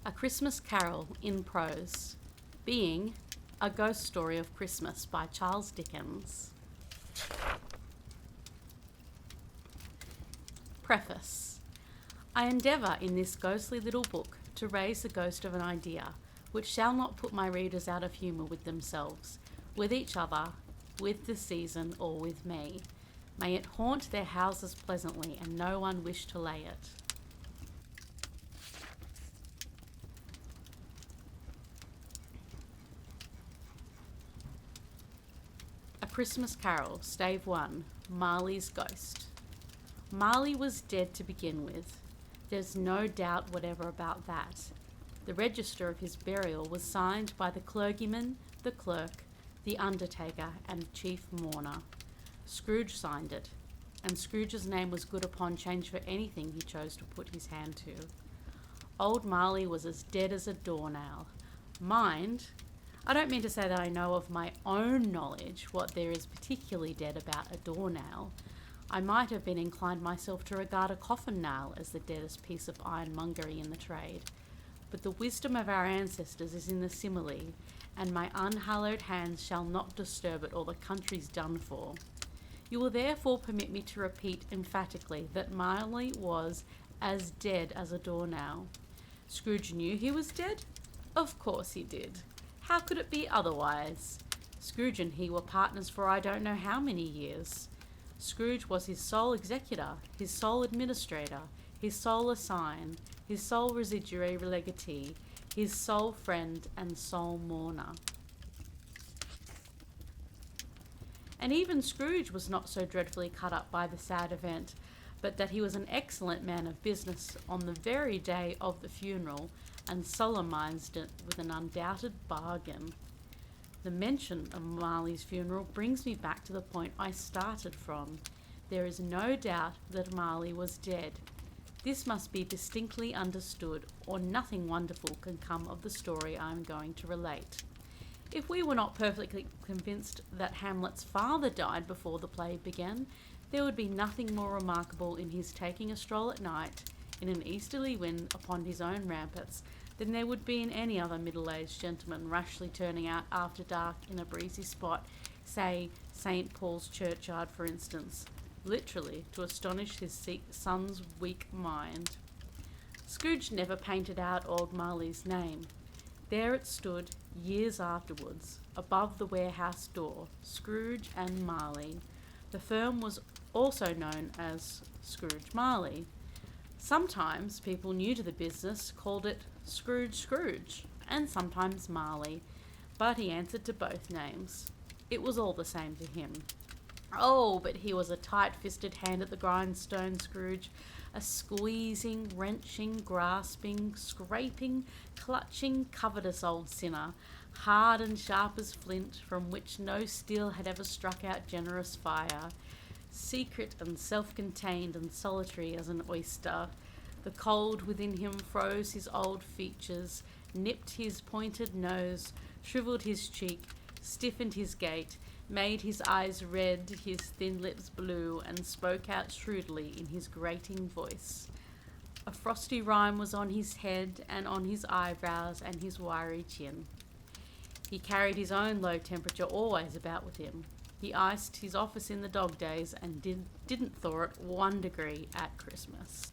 A Christmas Carol in Prose, being A Ghost Story of Christmas by Charles Dickens. Preface. I endeavour in this ghostly little book to raise the ghost of an idea, which shall not put my readers out of humour with themselves, with each other, with the season, or with me. May it haunt their houses pleasantly, and no one wish to lay it. A Christmas Carol, Stave 1, Marleys Ghost. Marley was dead to begin with. There's no doubt whatever about that. The register of his burial was signed by the clergyman, the clerk, the undertaker, and the chief mourner. Scrooge signed it, and Scrooge's name was good upon change for anything he chose to put his hand to. Old Marley was as dead as a doornail. Mind, I don't mean to say that I know of my own knowledge what there is particularly dead about a doornail. I might have been inclined myself to regard a coffin nail as the deadest piece of ironmongery in the trade. But the wisdom of our ancestors is in the simile, and my unhallowed hands shall not disturb it, or the country's done for. You will therefore permit me to repeat emphatically that Marley was as dead as a doornail. Scrooge knew he was dead? Of course he did. How could it be otherwise? Scrooge and he were partners for I don't know how many years. Scrooge was his sole executor, his sole administrator, his sole assign, his sole residuary legatee, his sole friend and sole mourner. And even Scrooge was not so dreadfully cut up by the sad event, but that he was an excellent man of business on the very day of the funeral, and solemnized it with an undoubted bargain. The mention of Marley's funeral brings me back to the point I started from. There is no doubt that Marley was dead. This must be distinctly understood, or nothing wonderful can come of the story I am going to relate. If we were not perfectly convinced that Hamlet's father died before the play began, there would be nothing more remarkable in his taking a stroll at night, in an easterly wind upon his own ramparts, than there would be in any other middle-aged gentleman rashly turning out after dark in a breezy spot, say St. Paul's churchyard for instance, literally to astonish his son's weak mind. Scrooge never painted out old Marley's name. There it stood, years afterwards, above the warehouse door, Scrooge and Marley. The firm was also known as Scrooge Marley. Sometimes people new to the business called it Scrooge, and sometimes Marley, but he answered to both names. It was all the same to him. Oh, but he was a tight-fisted hand at the grindstone, Scrooge, a squeezing, wrenching, grasping, scraping, clutching, covetous old sinner, hard and sharp as flint, from which no steel had ever struck out generous fire, secret and self-contained and solitary as an oyster. The cold within him froze his old features, nipped his pointed nose, shrivelled his cheek, stiffened his gait, made his eyes red, his thin lips blue, and spoke out shrewdly in his grating voice. A frosty rime was on his head and on his eyebrows and his wiry chin. He carried his own low temperature always about with him. He iced his office in the dog days and didn't thaw it 1 degree at Christmas.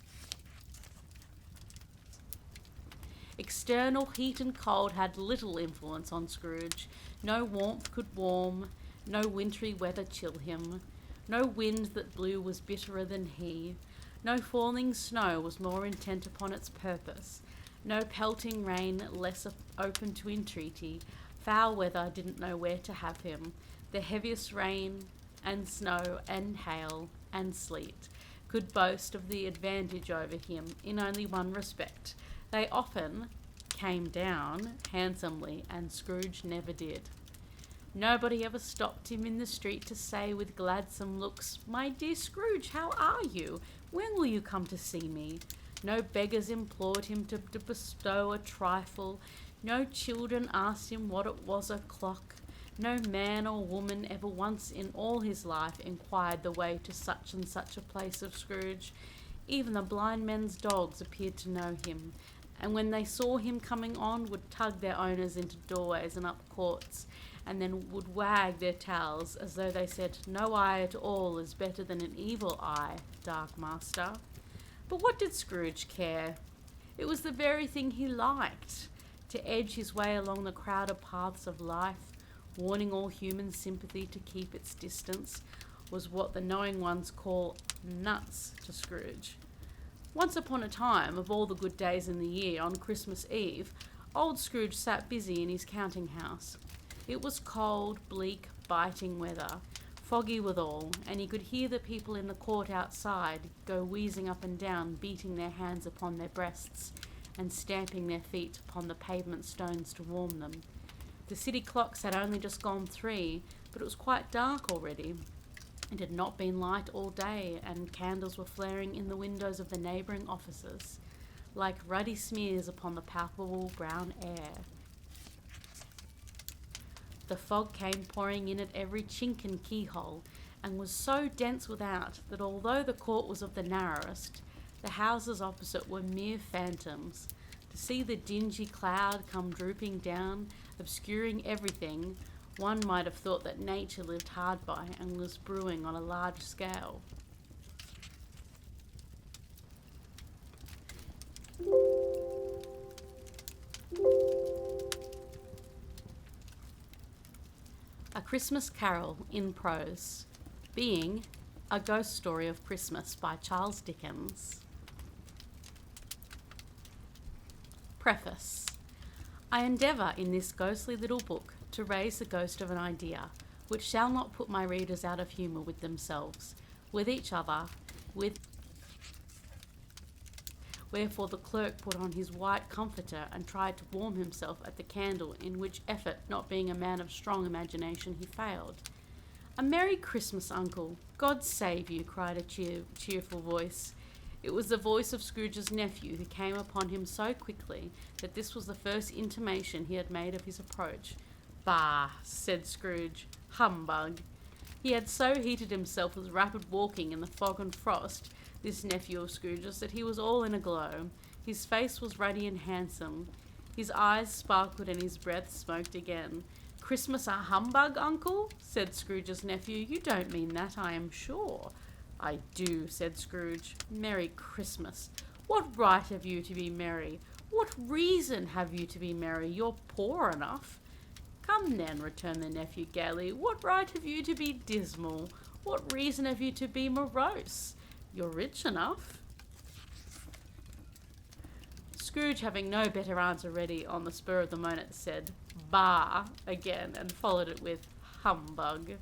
External heat and cold had little influence on Scrooge. No warmth could warm, no wintry weather chill him. No wind that blew was bitterer than he. No falling snow was more intent upon its purpose. No pelting rain less open to entreaty. Foul weather didn't know where to have him. The heaviest rain and snow and hail and sleet could boast of the advantage over him in only one respect. They often came down handsomely, and Scrooge never did. Nobody ever stopped him in the street to say with gladsome looks, "My dear Scrooge, how are you? When will you come to see me?" No beggars implored him to bestow a trifle. No children asked him what it was o'clock. No man or woman ever once in all his life inquired the way to such and such a place of Scrooge. Even the blind men's dogs appeared to know him, and when they saw him coming on, would tug their owners into doorways and up courts, and then would wag their tails as though they said, "No eye at all is better than an evil eye, dark master." But what did Scrooge care? It was the very thing he liked, to edge his way along the crowded paths of life, warning all human sympathy to keep its distance, was what the knowing ones call nuts to Scrooge. Once upon a time, of all the good days in the year, on Christmas Eve, old Scrooge sat busy in his counting house. It was cold, bleak, biting weather, foggy withal, and he could hear the people in the court outside go wheezing up and down, beating their hands upon their breasts and stamping their feet upon the pavement stones to warm them. The city clocks had only just gone 3, but it was quite dark already. It had not been light all day, and candles were flaring in the windows of the neighbouring offices, like ruddy smears upon the palpable brown air. The fog came pouring in at every chink and keyhole, and was so dense without that although the court was of the narrowest, the houses opposite were mere phantoms. To see the dingy cloud come drooping down, obscuring everything, one might have thought that nature lived hard by and was brewing on a large scale. A Christmas Carol in Prose, being A Ghost Story of Christmas by Charles Dickens. Preface. I endeavour in this ghostly little book to raise the ghost of an idea, which shall not put my readers out of humour with themselves, with each other, with... Wherefore the clerk put on his white comforter and tried to warm himself at the candle, in which effort, not being a man of strong imagination, he failed. "A Merry Christmas, Uncle! God save you!" cried a cheerful voice. It was the voice of Scrooge's nephew, who came upon him so quickly that this was the first intimation he had made of his approach. "Bah!" said Scrooge. "Humbug!" He had so heated himself with rapid walking in the fog and frost, this nephew of Scrooge's, that he was all in a glow. His face was ruddy and handsome. His eyes sparkled and his breath smoked again. "Christmas a humbug, Uncle?" said Scrooge's nephew. "You don't mean that, I am sure." "I do," said Scrooge. "Merry Christmas! What right have you to be merry? What reason have you to be merry? You're poor enough." "Come then," returned the nephew gaily, "what right have you to be dismal? What reason have you to be morose? You're rich enough." Scrooge, having no better answer ready on the spur of the moment, said "Bah!" again, and followed it with "Humbug."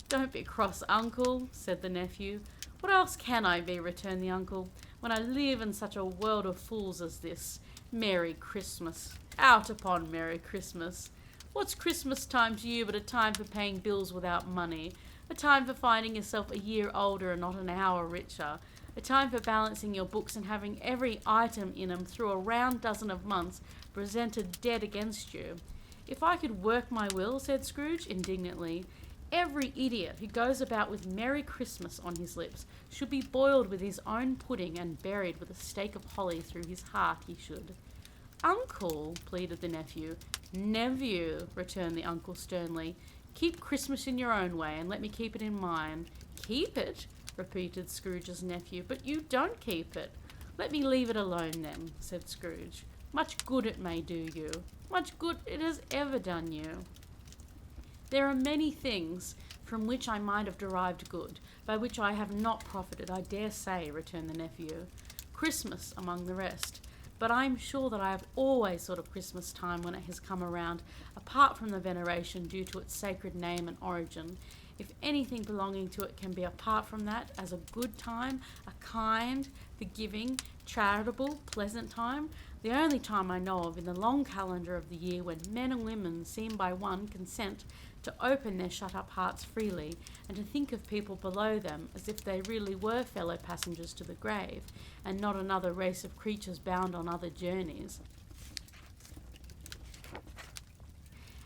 "Don't be cross, Uncle," said the nephew. "What else can I be?" returned the uncle, "when I live in such a world of fools as this? Merry Christmas! Out upon Merry Christmas! What's Christmas time to you but a time for paying bills without money, a time for finding yourself a year older and not an hour richer, a time for balancing your books and having every item in 'em through a round dozen of months presented dead against you? If I could work my will," said Scrooge indignantly, "every idiot who goes about with Merry Christmas on his lips should be boiled with his own pudding and buried with a stake of holly through his heart, he should." "Uncle," pleaded the nephew. "Nephew," returned the uncle sternly, "keep Christmas in your own way and let me keep it in mine." "Keep it?" repeated Scrooge's nephew. "But you don't keep it." "Let me leave it alone then," said Scrooge. "Much good it may do you. Much good it has ever done you." "There are many things from which I might have derived good, by which I have not profited, I dare say," returned the nephew. "Christmas among the rest. But I am sure that I have always thought of Christmas time when it has come around, apart from the veneration due to its sacred name and origin. If anything belonging to it can be apart from that, as a good time, a kind, forgiving, charitable, pleasant time, the only time I know of in the long calendar of the year when men and women seem by one consent to open their shut-up hearts freely, and to think of people below them as if they really were fellow passengers to the grave, and not another race of creatures bound on other journeys.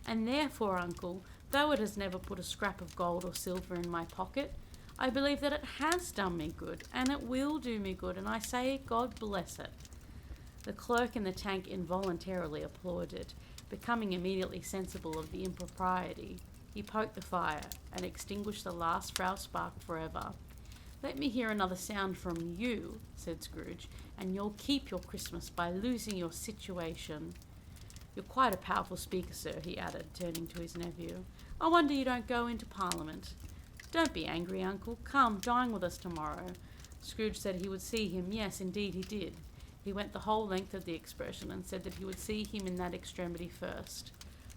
And therefore, Uncle, though it has never put a scrap of gold or silver in my pocket, I believe that it has done me good, and it will do me good, and I say God bless it." The clerk in the tank involuntarily applauded, becoming immediately sensible of the impropriety. He poked the fire and extinguished the last frail spark forever. "Let me hear another sound from you," said Scrooge, "and you'll keep your Christmas by losing your situation." "You're quite a powerful speaker, sir," he added, turning to his nephew. "I wonder you don't go into Parliament." "Don't be angry, uncle. Come, dine with us tomorrow." Scrooge said he would see him. Yes, indeed he did. He went the whole length of the expression and said that he would see him in that extremity first.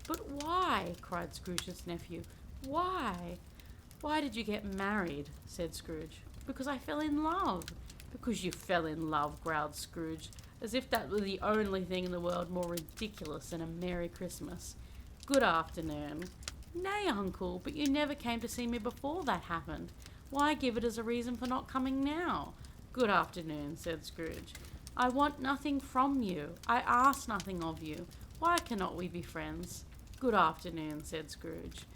"But why?" cried Scrooge's nephew. "Why?" "Why did you get married?" said Scrooge. "Because I fell in love." "Because you fell in love," growled Scrooge, as if that were the only thing in the world more ridiculous than a Merry Christmas. "Good afternoon." "Nay, uncle, but you never came to see me before that happened. Why give it as a reason for not coming now?" "Good afternoon," said Scrooge. "I want nothing from you. I ask nothing of you. Why cannot we be friends?" "Good afternoon," said Scrooge.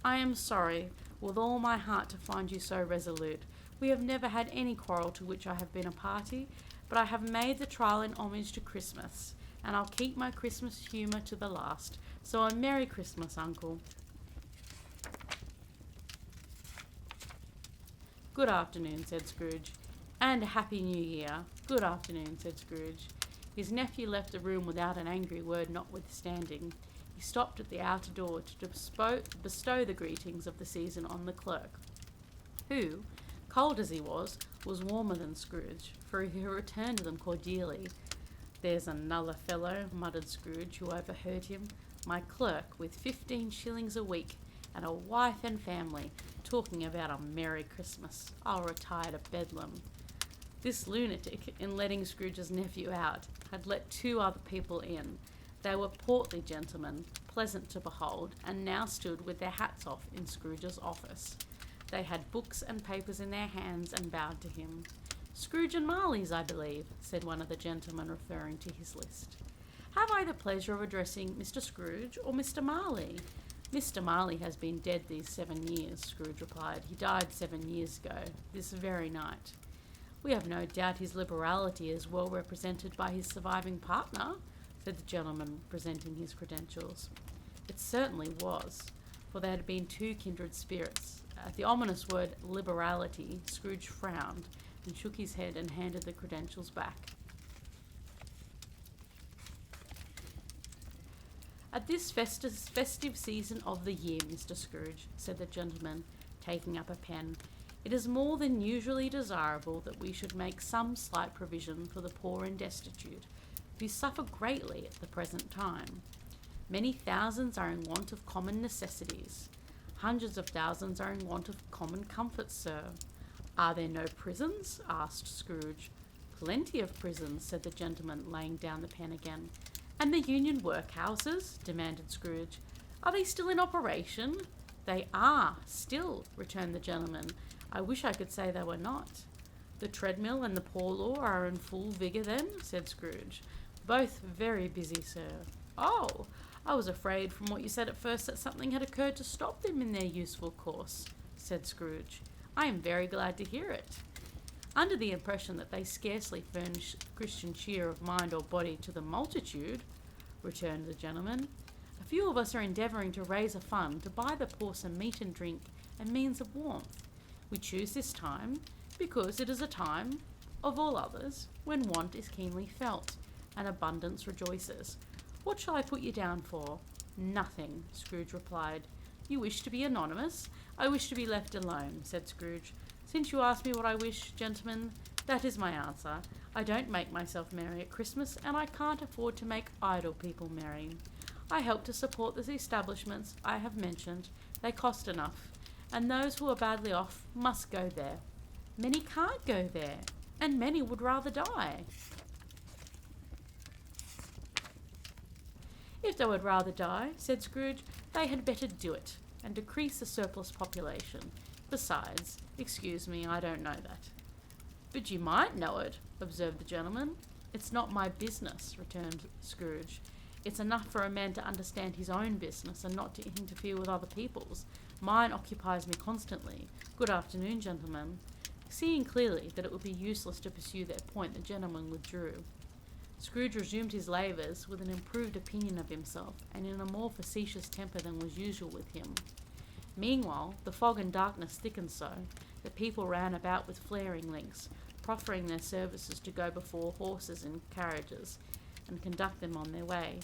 "I am sorry with all my heart to find you so resolute. We have never had any quarrel to which I have been a party, but I have made the trial in homage to Christmas, and I'll keep my Christmas humour to the last. So a Merry Christmas, uncle." "Good afternoon," said Scrooge. "And a Happy New Year." "Good afternoon," said Scrooge. His nephew left the room without an angry word notwithstanding. He stopped at the outer door to bestow the greetings of the season on the clerk, who, cold as he was warmer than Scrooge, for he returned them cordially. "There's another fellow," muttered Scrooge, who overheard him. "My clerk, with 15 shillings a week, and a wife and family, talking about a Merry Christmas. I'll retire to Bedlam." This lunatic, in letting Scrooge's nephew out, had let 2 other people in. They were portly gentlemen, pleasant to behold, and now stood with their hats off in Scrooge's office. They had books and papers in their hands and bowed to him. "Scrooge and Marleys, I believe," said one of the gentlemen, referring to his list. "Have I the pleasure of addressing Mr. Scrooge or Mr. Marley?" "Mr. Marley has been dead these 7 years," Scrooge replied. "He died 7 years ago, this very night." "We have no doubt his liberality is well represented by his surviving partner," said the gentleman, presenting his credentials. It certainly was, for there had been 2 kindred spirits. At the ominous word liberality, Scrooge frowned and shook his head and handed the credentials back. "At this festive season of the year, Mr. Scrooge," said the gentleman, taking up a pen, "it is more than usually desirable that we should make some slight provision for the poor and destitute, who suffer greatly at the present time. Many thousands are in want of common necessities. Hundreds of thousands are in want of common comforts, sir." "Are there no prisons?" asked Scrooge. "Plenty of prisons," said the gentleman, laying down the pen again. "And the union workhouses?" demanded Scrooge. "Are they still in operation?" "They are, still," returned the gentleman. "I wish I could say they were not." "The treadmill and the poor law are in full vigour then?" said Scrooge. "Both very busy, sir." "Oh, I was afraid from what you said at first that something had occurred to stop them in their useful course," said Scrooge. "I am very glad to hear it." "Under the impression that they scarcely furnish Christian cheer of mind or body to the multitude," returned the gentleman, "a few of us are endeavouring to raise a fund to buy the poor some meat and drink and means of warmth. We choose this time because it is a time, of all others, when want is keenly felt, and abundance rejoices. What shall I put you down for?" "Nothing," Scrooge replied. "You wish to be anonymous?" "I wish to be left alone," said Scrooge. "Since you ask me what I wish, gentlemen, that is my answer. I don't make myself merry at Christmas, and I can't afford to make idle people merry. I help to support the establishments I have mentioned. They cost enough, and those who are badly off must go there. Many can't go there, and many would rather die." "If they would rather die," said Scrooge, "they had better do it, and decrease the surplus population. Besides, excuse me, I don't know that." "But you might know it," observed the gentleman. "It's not my business," returned Scrooge. "It's enough for a man to understand his own business and not to interfere with other people's. Mine occupies me constantly. Good afternoon, gentlemen." Seeing clearly that it would be useless to pursue their point, the gentleman withdrew. Scrooge resumed his labours with an improved opinion of himself, and in a more facetious temper than was usual with him. Meanwhile, the fog and darkness thickened so that people ran about with flaring links, proffering their services to go before horses and carriages and conduct them on their way.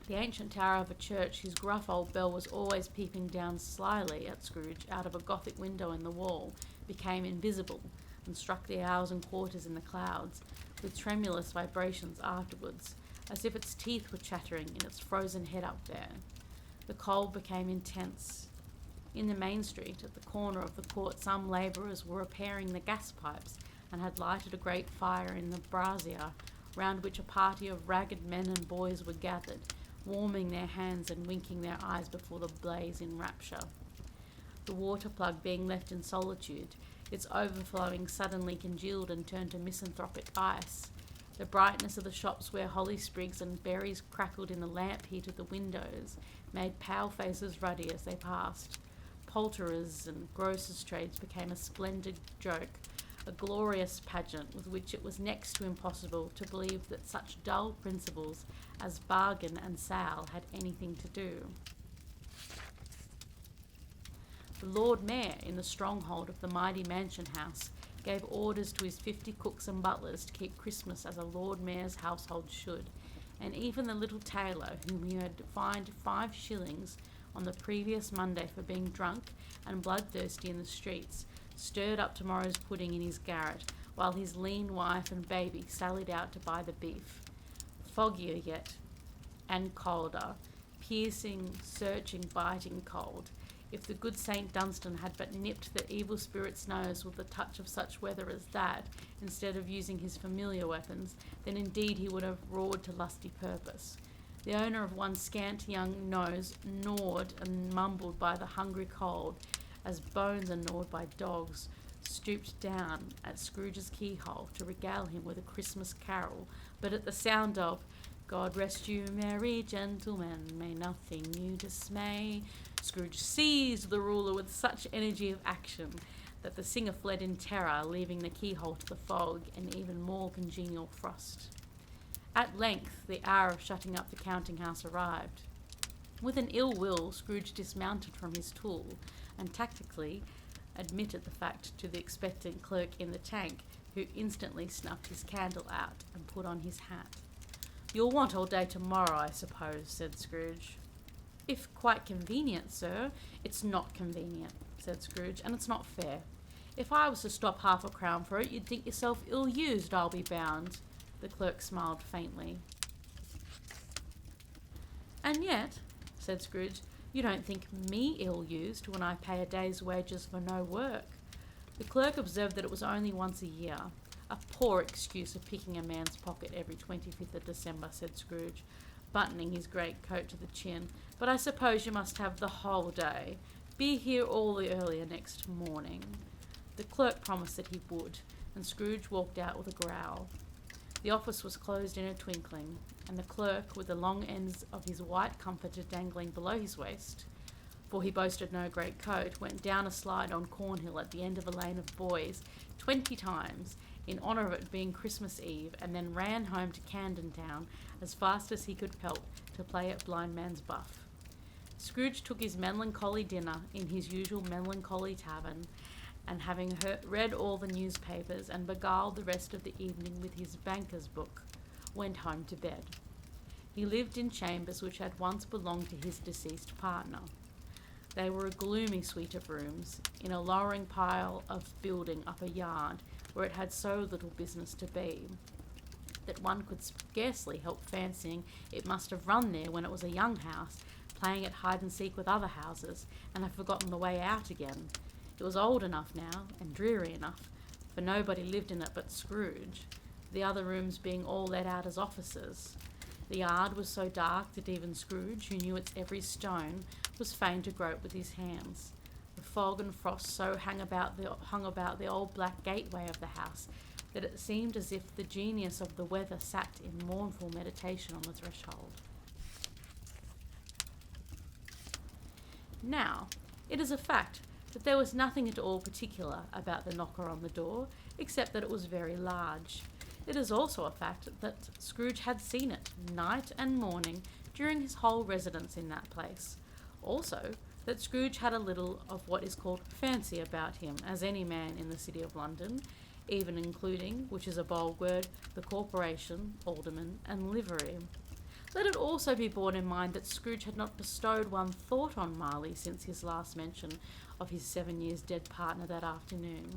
The ancient tower of a church, whose gruff old bell was always peeping down slyly at Scrooge out of a Gothic window in the wall, became invisible and struck the hours and quarters in the clouds, with tremulous vibrations afterwards, as if its teeth were chattering in its frozen head up there. The cold became intense. In the main street, at the corner of the court, some labourers were repairing the gas pipes and had lighted a great fire in the brazier, round which a party of ragged men and boys were gathered, warming their hands and winking their eyes before the blaze in rapture. The water plug being left in solitude, its overflowing suddenly congealed and turned to misanthropic ice. The brightness of the shops where holly sprigs and berries crackled in the lamp heat of the windows made pale faces ruddy as they passed. Poulterers' and grocers' trades became a splendid joke, a glorious pageant with which it was next to impossible to believe that such dull principles as bargain and sale had anything to do. The Lord Mayor, in the stronghold of the mighty mansion house, gave orders to his 50 cooks and butlers to keep Christmas as a Lord Mayor's household should, and even the little tailor, whom he had fined 5 shillings on the previous Monday for being drunk and bloodthirsty in the streets, stirred up tomorrow's pudding in his garret, while his lean wife and baby sallied out to buy the beef. Foggier yet, and colder, piercing, searching, biting cold. If the good Saint Dunstan had but nipped the evil spirit's nose with a touch of such weather as that, instead of using his familiar weapons, then indeed he would have roared to lusty purpose. The owner of one scant young nose, gnawed and mumbled by the hungry cold, as bones are gnawed by dogs, stooped down at Scrooge's keyhole to regale him with a Christmas carol, but at the sound of "God rest you, merry gentlemen, may nothing you dismay," Scrooge seized the ruler with such energy of action that the singer fled in terror, leaving the keyhole to the fog and even more congenial frost. At length the hour of shutting up the counting-house arrived. With an ill will, Scrooge dismounted from his tool and tactically admitted the fact to the expectant clerk in the tank, who instantly snuffed his candle out and put on his hat. "You'll want all day tomorrow, I suppose," said Scrooge. "If quite convenient, sir." "It's not convenient," said Scrooge, "and it's not fair. If I was to stop half a crown for it, you'd think yourself ill-used, I'll be bound." The clerk smiled faintly. "And yet," said Scrooge, "you don't think me ill-used when I pay a day's wages for no work." The clerk observed that it was only once a year. "A poor excuse of picking a man's pocket every 25th of December," said Scrooge, buttoning his great coat to the chin. "But I suppose you must have the whole day. Be here all the earlier next morning." The clerk promised that he would, and Scrooge walked out with a growl. The office was closed in a twinkling, and the clerk, with the long ends of his white comforter dangling below his waist, for he boasted no great coat, went down a slide on Cornhill at the end of a lane of boys 20 times, in honour of it being Christmas Eve, and then ran home to Camden Town as fast as he could pelt to play at blind man's buff. Scrooge took his melancholy dinner in his usual melancholy tavern, and having read all the newspapers and beguiled the rest of the evening with his banker's book, went home to bed. He lived in chambers which had once belonged to his deceased partner. They were a gloomy suite of rooms, in a lowering pile of building up a yard, where it had so little business to be, that one could scarcely help fancying it must have run there when it was a young house, playing at hide-and-seek with other houses, and had forgotten the way out again. It was old enough now, and dreary enough, for nobody lived in it but Scrooge, the other rooms being all let out as offices. The yard was so dark that even Scrooge, who knew its every stone, was fain to grope with his hands. The fog and frost so hung about the old black gateway of the house that it seemed as if the genius of the weather sat in mournful meditation on the threshold. Now, it is a fact that there was nothing at all particular about the knocker on the door, except that it was very large. It is also a fact that Scrooge had seen it night and morning during his whole residence in that place. Also, that Scrooge had a little of what is called fancy about him, as any man in the city of London, even including, which is a bold word, the corporation, alderman, and livery. Let it also be borne in mind that Scrooge had not bestowed one thought on Marley since his last mention of his 7 years dead partner that afternoon.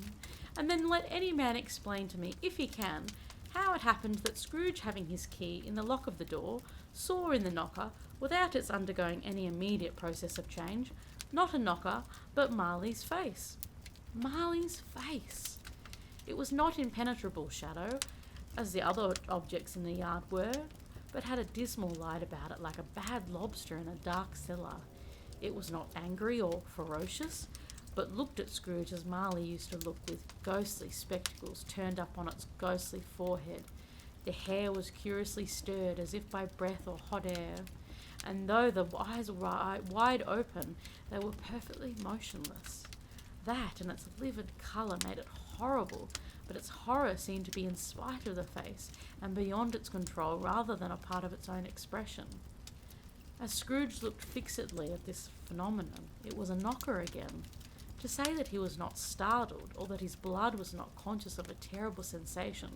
And then let any man explain to me, if he can, how it happened that Scrooge, having his key in the lock of the door, saw in the knocker, without its undergoing any immediate process of change, not a knocker, but Marley's face. Marley's face! It was not impenetrable shadow, as the other objects in the yard were, but had a dismal light about it like a bad lobster in a dark cellar. It was not angry or ferocious, but looked at Scrooge as Marley used to look, with ghostly spectacles turned up on its ghostly forehead. The hair was curiously stirred as if by breath or hot air, and though the eyes were wide open, they were perfectly motionless. That and its livid colour made it horrible, but its horror seemed to be in spite of the face and beyond its control rather than a part of its own expression. As Scrooge looked fixedly at this phenomenon, it was a knocker again. To say that he was not startled, or that his blood was not conscious of a terrible sensation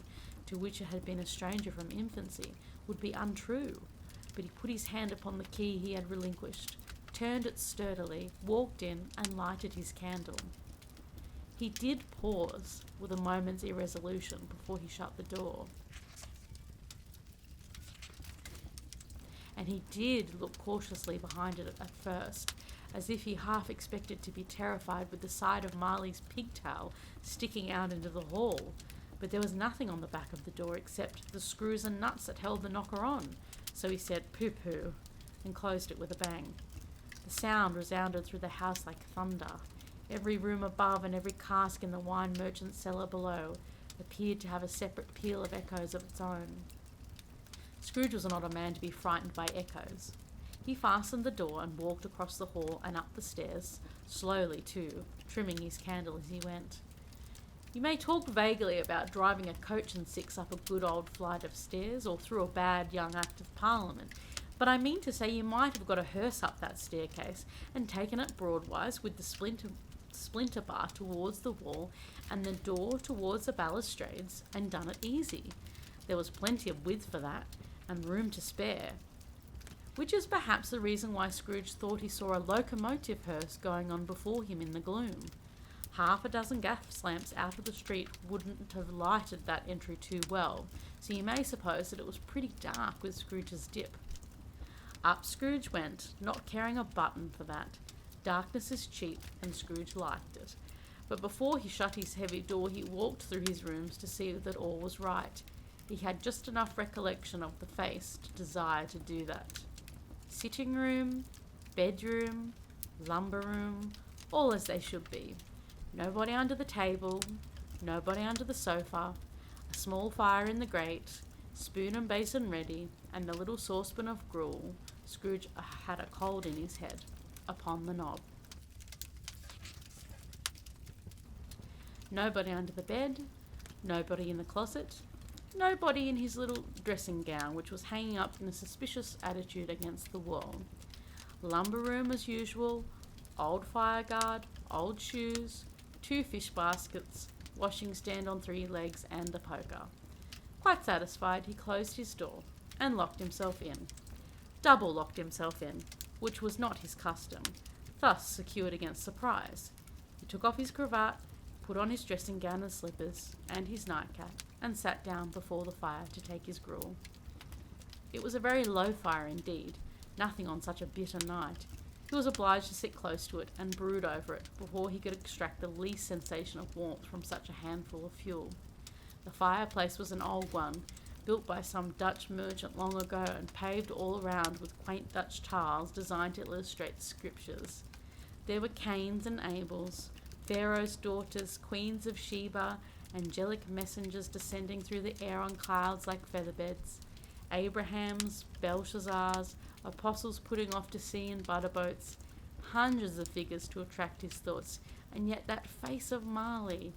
to which it had been a stranger from infancy, would be untrue. But he put his hand upon the key he had relinquished, turned it sturdily, walked in, and lighted his candle. He did pause, with a moment's irresolution, before he shut the door. And he did look cautiously behind it at first, as if he half expected to be terrified with the sight of Marley's pigtail sticking out into the hall. But there was nothing on the back of the door except the screws and nuts that held the knocker on, so he said "pooh-pooh" and closed it with a bang. The sound resounded through the house like thunder. Every room above and every cask in the wine merchant's cellar below appeared to have a separate peal of echoes of its own. Scrooge was not a man to be frightened by echoes. He fastened the door and walked across the hall and up the stairs, slowly too, trimming his candle as he went. You may talk vaguely about driving a coach and six up a good old flight of stairs or through a bad young Act of Parliament, but I mean to say you might have got a hearse up that staircase and taken it broadwise with the splinter bar towards the wall and the door towards the balustrades, and done it easy. There was plenty of width for that, and room to spare. Which is perhaps the reason why Scrooge thought he saw a locomotive hearse going on before him in the gloom. Half a dozen gas lamps out of the street wouldn't have lighted that entry too well, so you may suppose that it was pretty dark with Scrooge's dip. Up Scrooge went, not caring a button for that. Darkness is cheap, and Scrooge liked it. But before he shut his heavy door, he walked through his rooms to see that all was right. He had just enough recollection of the face to desire to do that. Sitting room, bedroom, lumber room, all as they should be. Nobody under the table, nobody under the sofa, a small fire in the grate, spoon and basin ready, and the little saucepan of gruel. Scrooge had a cold in his head, upon the knob. Nobody under the bed, nobody in the closet, nobody in his little dressing gown, which was hanging up in a suspicious attitude against the wall. Lumber room as usual, old fire guard, old shoes, 2 fish baskets, washing stand on 3 legs, and a poker. Quite satisfied, he closed his door and locked himself in. Double locked himself in, which was not his custom, thus secured against surprise. He took off his cravat, put on his dressing gown and slippers, and his nightcap, and sat down before the fire to take his gruel. It was a very low fire indeed, nothing on such a bitter night. He was obliged to sit close to it and brood over it before he could extract the least sensation of warmth from such a handful of fuel. The fireplace was an old one, built by some Dutch merchant long ago and paved all around with quaint Dutch tiles designed to illustrate the scriptures. There were Cains and Abels, Pharaoh's daughters, queens of Sheba, angelic messengers descending through the air on clouds like featherbeds, Abrahams, Belshazzars, apostles putting off to sea in butter boats, hundreds of figures to attract his thoughts, and yet that face of Marley,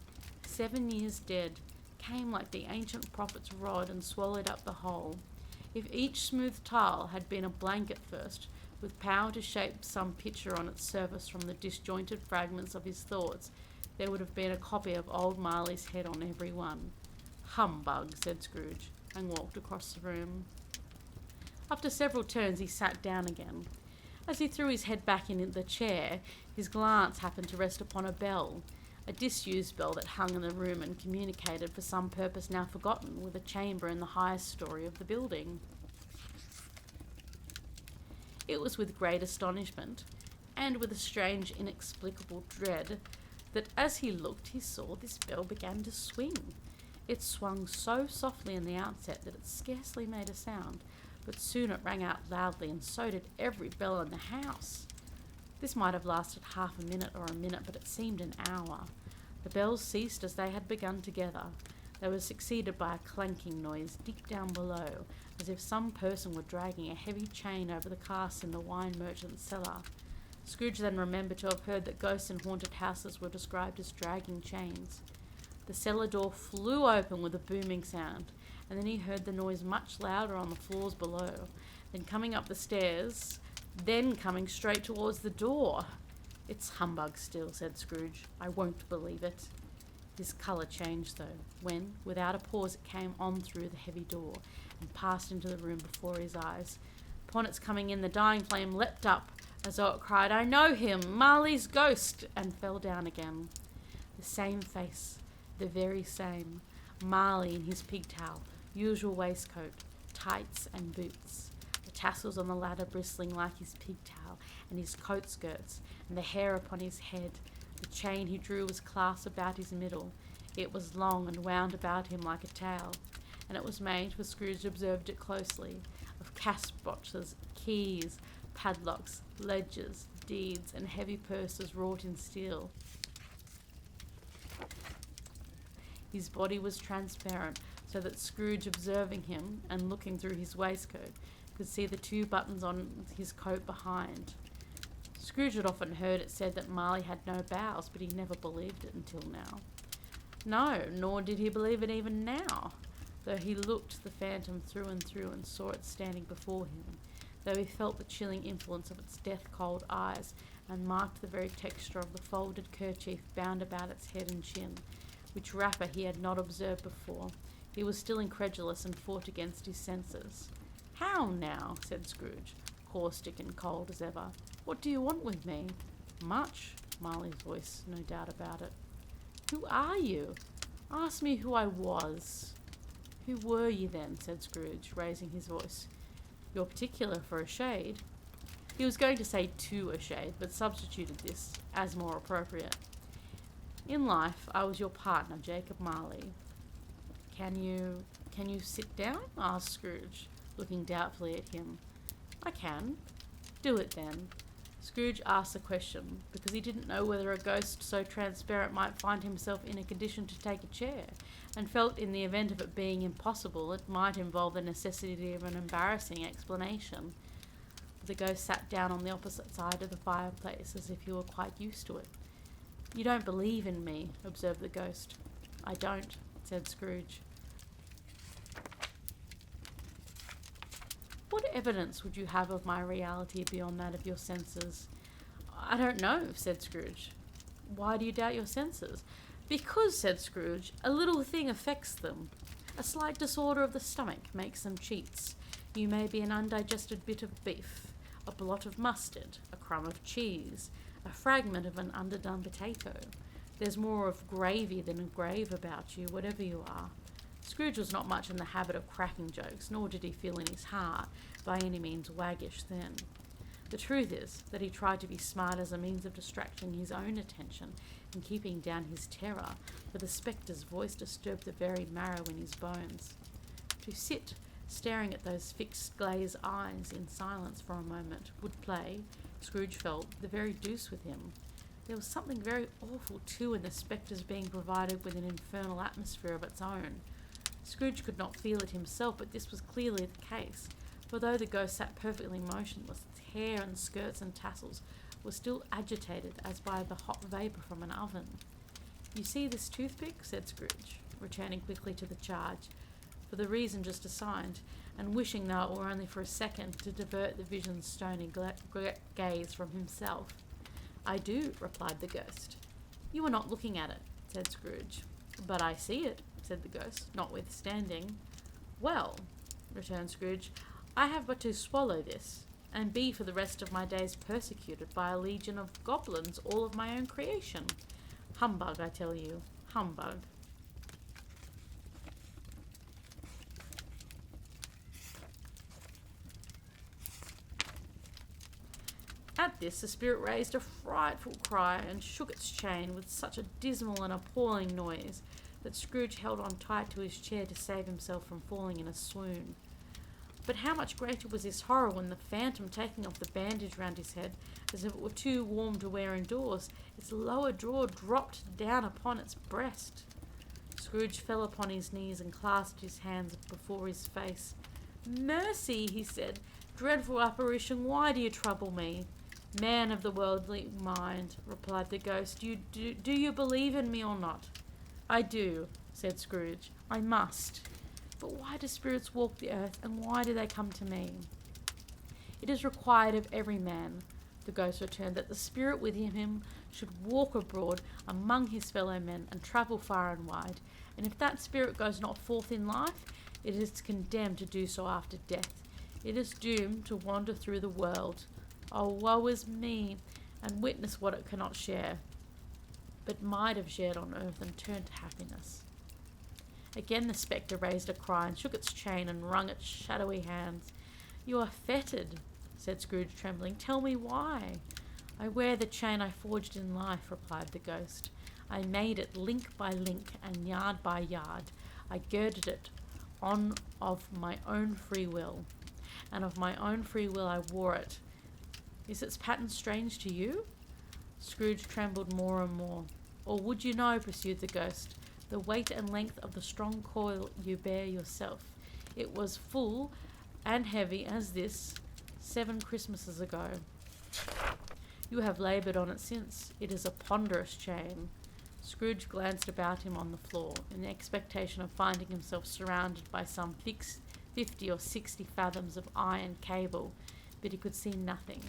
7 years dead, came like the ancient prophet's rod and swallowed up the whole. If each smooth tile had been a blanket first, with power to shape some picture on its surface from the disjointed fragments of his thoughts, there would have been a copy of old Marley's head on every one. "Humbug," said Scrooge, and walked across the room. After several turns he sat down again. As he threw his head back in the chair, his glance happened to rest upon a bell, a disused bell that hung in the room and communicated, for some purpose now forgotten, with a chamber in the highest story of the building. It was with great astonishment, and with a strange inexplicable dread, that as he looked he saw this bell began to swing. It swung so softly in the outset that it scarcely made a sound, but soon it rang out loudly, and so did every bell in the house. This might have lasted half a minute or a minute, but it seemed an hour. The bells ceased as they had begun together. They were succeeded by a clanking noise deep down below, as if some person were dragging a heavy chain over the casks in the wine merchant's cellar. Scrooge then remembered to have heard that ghosts in haunted houses were described as dragging chains. The cellar door flew open with a booming sound, and then he heard the noise much louder on the floors below, then coming up the stairs, then coming straight towards the door. "It's humbug still," said Scrooge. "I won't believe it." His colour changed, though, when, without a pause, it came on through the heavy door, and passed into the room before his eyes. Upon its coming in, the dying flame leapt up, as though it cried, "I know him, Marley's Ghost," and fell down again. The same face, the very same. Marley in his pigtail, usual waistcoat, tights and boots, the tassels on the latter bristling like his pigtail and his coat skirts, and the hair upon his head. The chain he drew was clasped about his middle. It was long and wound about him like a tail, and it was made, for Scrooge observed it closely, of casp boxes, keys, padlocks, ledgers, deeds, and heavy purses wrought in steel. His body was transparent, so that Scrooge, observing him and looking through his waistcoat, could see the 2 buttons on his coat behind. Scrooge had often heard it said that Marley had no bowels, but he never believed it until now. No, nor did he believe it even now, though he looked the phantom through and saw it standing before him, though he felt the chilling influence of its death-cold eyes, and marked the very texture of the folded kerchief bound about its head and chin, which wrapper he had not observed before. He was still incredulous and fought against his senses. "How now?" said Scrooge, caustic and cold as ever. "What do you want with me?" "Much," Marley's voice, no doubt about it. "Who are you? Ask me who I was." "Who were you then?" said Scrooge, raising his voice. "You're particular for a shade." He was going to say "to a shade," but substituted this as more appropriate. "In life, I was your partner, Jacob Marley." Can you sit down?" asked Scrooge, looking doubtfully at him. "I can." "Do it, then." Scrooge asked the question because he didn't know whether a ghost so transparent might find himself in a condition to take a chair, and felt in the event of it being impossible, it might involve the necessity of an embarrassing explanation. The ghost sat down on the opposite side of the fireplace, as if he were quite used to it. "You don't believe in me," observed the ghost. "I don't," said Scrooge. "What evidence would you have of my reality beyond that of your senses?" "I don't know," said Scrooge. "Why do you doubt your senses?" "Because," said Scrooge, "a little thing affects them. A slight disorder of the stomach makes them cheats. You may be an undigested bit of beef, a blot of mustard, a crumb of cheese, a fragment of an underdone potato. There's more of gravy than of grave about you, whatever you are." Scrooge was not much in the habit of cracking jokes, nor did he feel in his heart by any means waggish then. The truth is that he tried to be smart as a means of distracting his own attention and keeping down his terror, for the spectre's voice disturbed the very marrow in his bones. To sit staring at those fixed glazed eyes in silence for a moment would play, Scrooge felt, the very deuce with him. There was something very awful, too, in the spectre's being provided with an infernal atmosphere of its own. Scrooge could not feel it himself, but this was clearly the case, for though the ghost sat perfectly motionless, its hair and skirts and tassels were still agitated as by the hot vapour from an oven. "You see this toothpick?" said Scrooge. returning quickly to the charge, for the reason just assigned, and wishing that it were only for a second to divert the vision's stony gaze from himself. "I do," replied the ghost. "You are not looking at it," said Scrooge. "But I see it," said the ghost, notwithstanding. "Well," returned Scrooge, "I have but to swallow this, and be for the rest of my days persecuted by a legion of goblins, all of my own creation. Humbug, I tell you, humbug." At this, the spirit raised a frightful cry and shook its chain with such a dismal and appalling noise that Scrooge held on tight to his chair to save himself from falling in a swoon. But how much greater was his horror when the phantom, taking off the bandage round his head, as if it were too warm to wear indoors, its lower jaw dropped down upon its breast. Scrooge fell upon his knees and clasped his hands before his face. "Mercy," he said. "Dreadful apparition, why do you trouble me?" "Man of the worldly mind," replied the ghost, do you believe in me or not?" "I do," said Scrooge. "I must. But why do spirits walk the earth, and why do they come to me?" "It is required of every man," the ghost returned, "that the spirit within him should walk abroad among his fellow men and travel far and wide, and if that spirit goes not forth in life, it is condemned to do so after death. It is doomed to wander through the world. Oh, woe is me, and witness what it cannot share, but might have shared on earth and turned to happiness." Again the spectre raised a cry and shook its chain and wrung its shadowy hands. "You are fettered," said Scrooge, trembling. "Tell me why." "I wear the chain I forged in life," replied the ghost. "I made it link by link and yard by yard. I girded it on of my own free will, and of my own free will I wore it. Is its pattern strange to you?" Scrooge trembled more and more. "Or would you know," pursued the ghost, "the weight and length of the strong coil you bear yourself? It was full and heavy as this 7 Christmases ago. You have laboured on it since. It is a ponderous chain." Scrooge glanced about him on the floor, in the expectation of finding himself surrounded by some 50 or 60 fathoms of iron cable, but he could see nothing.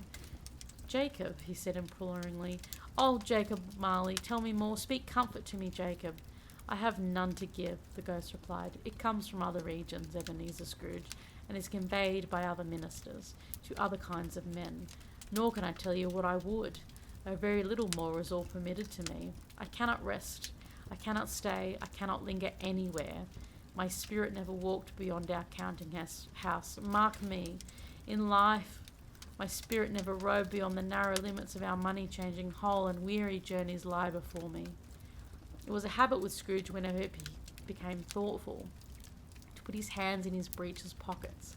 "Jacob," he said imploringly. "Oh, Jacob Marley, tell me more. Speak comfort to me, Jacob." "I have none to give," the ghost replied. "It comes from other regions, Ebenezer Scrooge, and is conveyed by other ministers to other kinds of men. Nor can I tell you what I would. A very little more is all permitted to me. I cannot rest. I cannot stay. I cannot linger anywhere. My spirit never walked beyond our counting house. Mark me. In life, my spirit never roved beyond the narrow limits of our money-changing hole, and weary journeys lie before me." It was a habit with Scrooge, whenever he became thoughtful, to put his hands in his breeches pockets.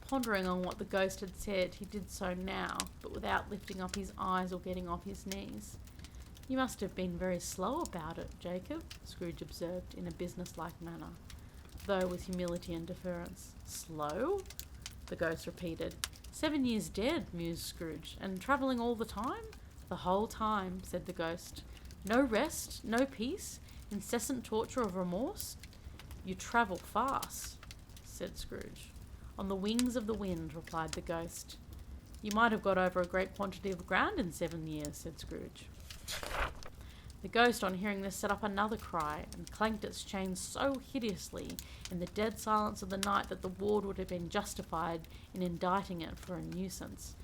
Pondering on what the ghost had said, he did so now, but without lifting up his eyes or getting off his knees. "You must have been very slow about it, Jacob," Scrooge observed, in a business-like manner, though with humility and deference. "Slow?" the ghost repeated. 7 years dead," mused Scrooge, "and travelling all the time?" "The whole time," said the ghost. "No rest, no peace, incessant torture of remorse?" "You travel fast," said Scrooge. "On the wings of the wind," replied the ghost. "You might have got over a great quantity of ground in 7 years," said Scrooge. The ghost, on hearing this, set up another cry, and clanked its chain so hideously in the dead silence of the night that the ward would have been justified in indicting it for a nuisance.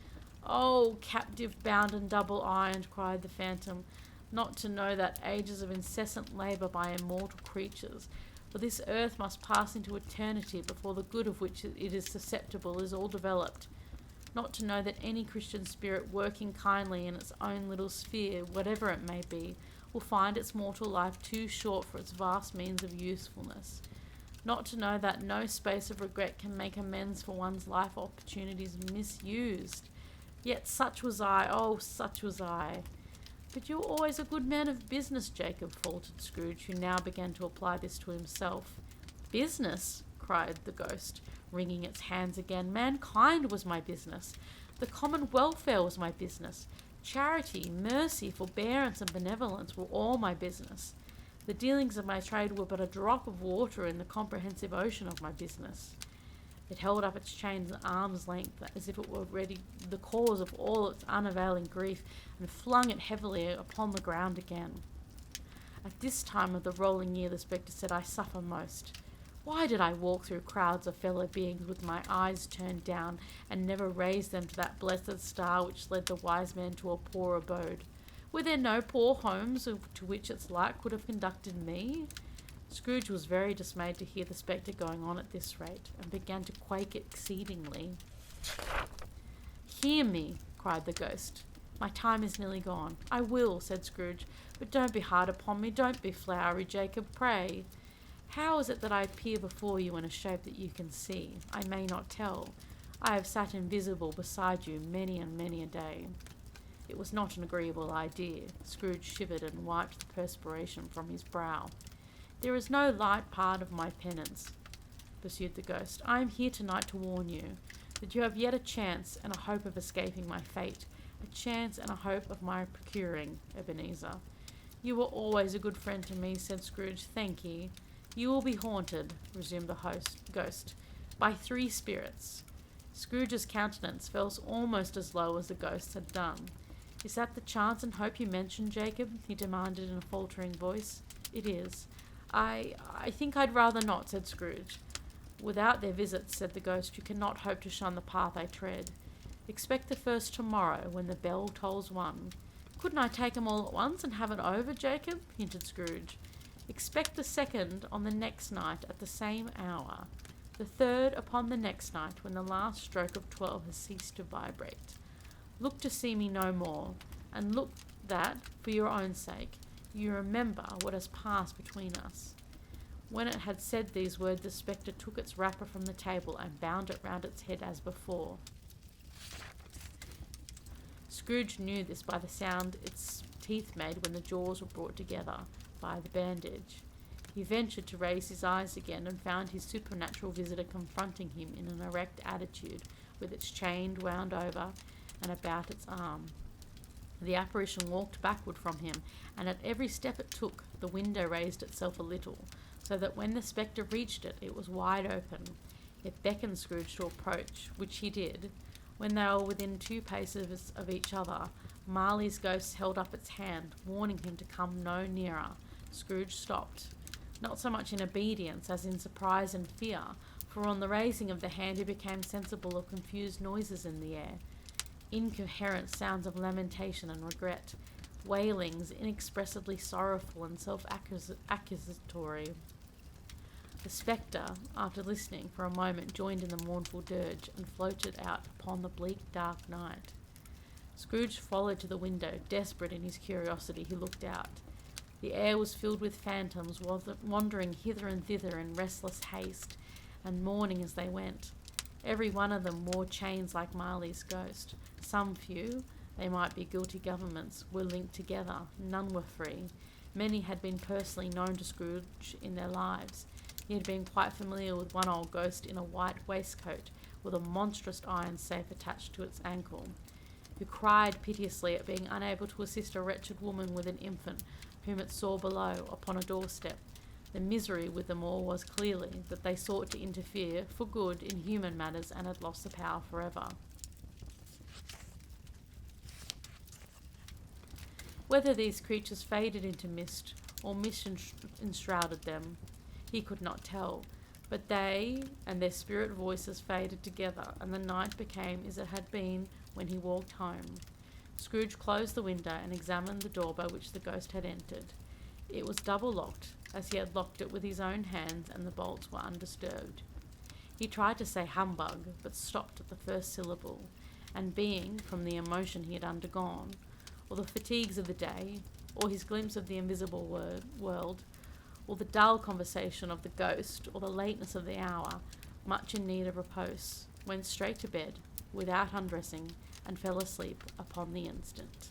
"Oh, captive bound and double-ironed," cried the phantom, "not to know that ages of incessant labour by immortal creatures, for this earth must pass into eternity before the good of which it is susceptible is all developed. Not to know that any Christian spirit working kindly in its own little sphere, whatever it may be, will find its mortal life too short for its vast means of usefulness. Not to know that no space of regret can make amends for one's life opportunities misused. Yet such was I, oh, such was I." "But you were always a good man of business, Jacob," faltered Scrooge, who now began to apply this to himself. "Business?" cried the ghost, wringing its hands again. "Mankind was my business. The common welfare was my business. Charity, mercy, forbearance, and benevolence were all my business. The dealings of my trade were but a drop of water in the comprehensive ocean of my business. It held up its chains at arm's length, as if it were ready the cause of all its unavailing grief, and flung it heavily upon the ground again. At this time of the rolling year, the spectre said, I suffer most. Why did I walk through crowds of fellow beings with my eyes turned down, and never raise them to that blessed star which led the wise man to a poor abode? Were there no poor homes to which its light could have conducted me? Scrooge was very dismayed to hear the spectre going on at this rate, and began to quake exceedingly. Hear me, cried the ghost. My time is nearly gone. I will, said Scrooge, but don't be hard upon me, don't be flowery, Jacob, pray. How is it that I appear before you in a shape that you can see? I may not tell. I have sat invisible beside you many and many a day. It was not an agreeable idea. Scrooge shivered and wiped the perspiration from his brow. There is no light part of my penance, pursued the ghost. I am here tonight to warn you that you have yet a chance and a hope of escaping my fate, a chance and a hope of my procuring Ebenezer. You were always a good friend to me, said Scrooge. Thank ye. You will be haunted, resumed the ghost, by 3 spirits. Scrooge's countenance fell almost as low as the ghost's had done. Is that the chance and hope you mentioned, Jacob? He demanded in a faltering voice. It is. I think I'd rather not, said Scrooge. Without their visits, said the ghost, you cannot hope to shun the path I tread. Expect the first tomorrow, when the bell tolls 1. Couldn't I take 'em all at once and have it over, Jacob? Hinted Scrooge. Expect the second on the next night at the same hour. The third upon the next night, when the last stroke of 12 has ceased to vibrate. Look to see me no more, and look that, for your own sake, you remember what has passed between us. When it had said these words, the spectre took its wrapper from the table and bound it round its head as before. Scrooge knew this by the sound its teeth made when the jaws were brought together by the bandage. He ventured to raise his eyes again and found his supernatural visitor confronting him in an erect attitude, with its chain wound over and about its arm. The apparition walked backward from him, and at every step it took, the window raised itself a little, so that when the spectre reached it, it was wide open. It beckoned Scrooge to approach, which he did. When they were within 2 paces of each other, Marley's Ghost held up its hand, warning him to come no nearer. Scrooge stopped, not so much in obedience as in surprise and fear, for on the raising of the hand he became sensible of confused noises in the air, incoherent sounds of lamentation and regret, wailings inexpressibly sorrowful and self-accusatory. The spectre, after listening for a moment, joined in the mournful dirge and floated out upon the bleak dark night. Scrooge followed to the window. Desperate in his curiosity, he looked out. The air was filled with phantoms, wandering hither and thither in restless haste, and mourning as they went. Every one of them wore chains like Marley's Ghost. Some few, they might be guilty governments, were linked together. None were free. Many had been personally known to Scrooge in their lives. He had been quite familiar with one old ghost in a white waistcoat, with a monstrous iron safe attached to its ankle, who cried piteously at being unable to assist a wretched woman with an infant, whom it saw below upon a doorstep. The misery with them all was clearly that they sought to interfere for good in human matters and had lost the power forever. Whether these creatures faded into mist, or mist enshrouded them, he could not tell, but they and their spirit voices faded together, and the night became as it had been when he walked home. Scrooge closed the window and examined the door by which the ghost had entered. It was double-locked, as he had locked it with his own hands, and the bolts were undisturbed. He tried to say humbug, but stopped at the first syllable, and being, from the emotion he had undergone, or the fatigues of the day, or his glimpse of the invisible world, or the dull conversation of the ghost, or the lateness of the hour, much in need of repose, went straight to bed, without undressing, and fell asleep upon the instant.